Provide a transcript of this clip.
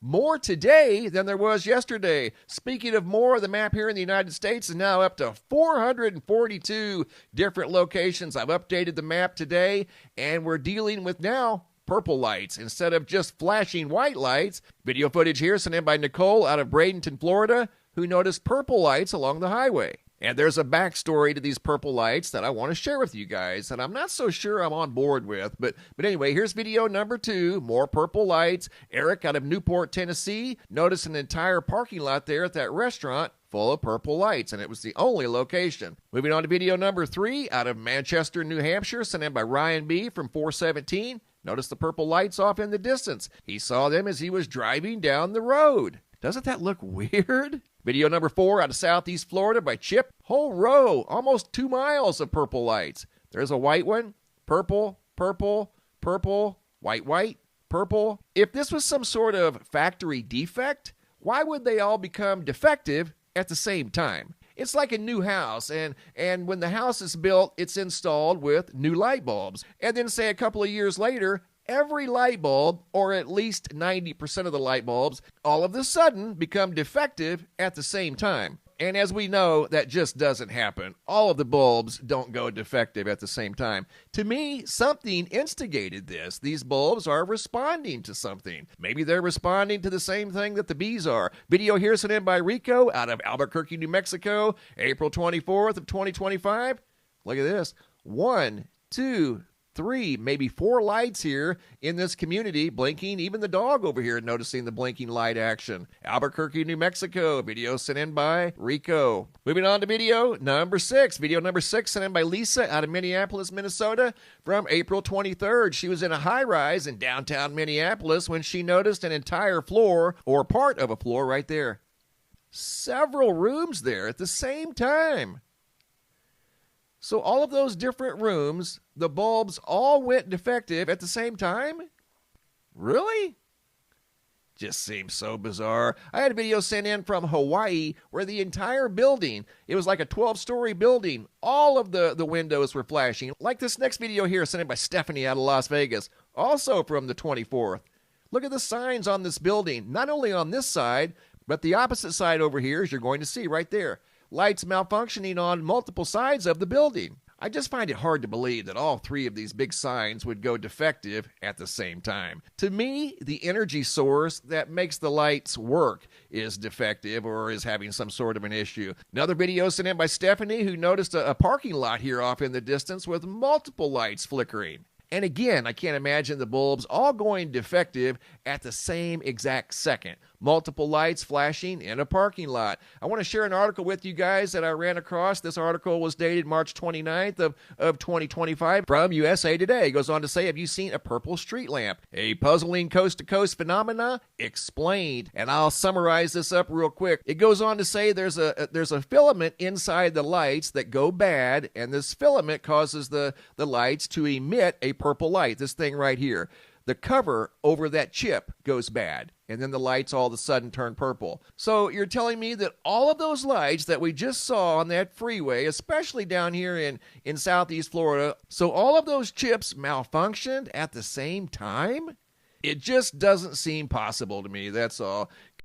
more today than there was yesterday. Speaking of more, the map here in the United States is now up to 442 different locations. I've updated the map today, and we're dealing with now purple lights instead of just flashing white lights. Video footage here sent in by Nicole out of Bradenton, Florida, who noticed purple lights along the highway. And there's a backstory to these purple lights that I want to share with you guys, and I'm not so sure I'm on board with. But anyway, here's video number 2, more purple lights. Eric out of Newport, Tennessee, noticed an entire parking lot there at that restaurant full of purple lights, and it was the only location. Moving on to video number 3, out of Manchester, New Hampshire, sent in by Ryan B. from 417. Notice the purple lights off in the distance. He saw them as he was driving down the road. Doesn't that look weird? Video number 4 out of Southeast Florida by Chip. Whole row, almost 2 miles of purple lights. There's a white one, purple, purple, purple, white, white, purple. If this was some sort of factory defect, why would they all become defective at the same time? It's like a new house, and when the house is built, it's installed with new light bulbs. And then say a couple of years later, every light bulb, or at least 90% of the light bulbs, all of a sudden become defective at the same time. And as we know, that just doesn't happen. All of the bulbs don't go defective at the same time. To me, something instigated this. These bulbs are responding to something. Maybe they're responding to the same thing that the bees are. Video here sent in by Rico out of Albuquerque, New Mexico, April 24th of 2025. Look at this. 1, 2, 3, maybe 4 lights here in this community blinking. Even the dog over here noticing the blinking light action. Albuquerque, New Mexico. Video sent in by Rico. Moving on to video number 6. Video number 6 sent in by Lisa out of Minneapolis, Minnesota from April 23rd. She was in a high-rise in downtown Minneapolis when she noticed an entire floor, or part of a floor right there. Several rooms there at the same time. So all of those different rooms, the bulbs all went defective at the same time? Really? Just seems so bizarre. I had a video sent in from Hawaii where the entire building, it was like a 12-story building, all of the windows were flashing. Like this next video here sent in by Stephanie out of Las Vegas, also from the 24th. Look at the signs on this building, not only on this side, but the opposite side over here, as you're going to see right there. Lights malfunctioning on multiple sides of the building. I just find it hard to believe that all 3 of these big signs would go defective at the same time. To me, the energy source that makes the lights work is defective or is having some sort of an issue. Another video sent in by Stephanie, who noticed a parking lot here off in the distance with multiple lights flickering. And again, I can't imagine the bulbs all going defective at the same exact second. Multiple lights flashing in a parking lot. I want to share an article with you guys that I ran across. This article was dated March 29th of 2025 from USA Today. It goes on to say, have you seen a purple street lamp? A puzzling coast-to-coast phenomena explained. And I'll summarize this up real quick. It goes on to say there's a filament inside the lights that go bad, and this filament causes the lights to emit a purple light. This thing right here. The cover over that chip goes bad, and then the lights all of a sudden turn purple. So you're telling me that all of those lights that we just saw on that freeway, especially down here in Southeast Florida, so all of those chips malfunctioned at the same time? It just doesn't seem possible to me, that's all.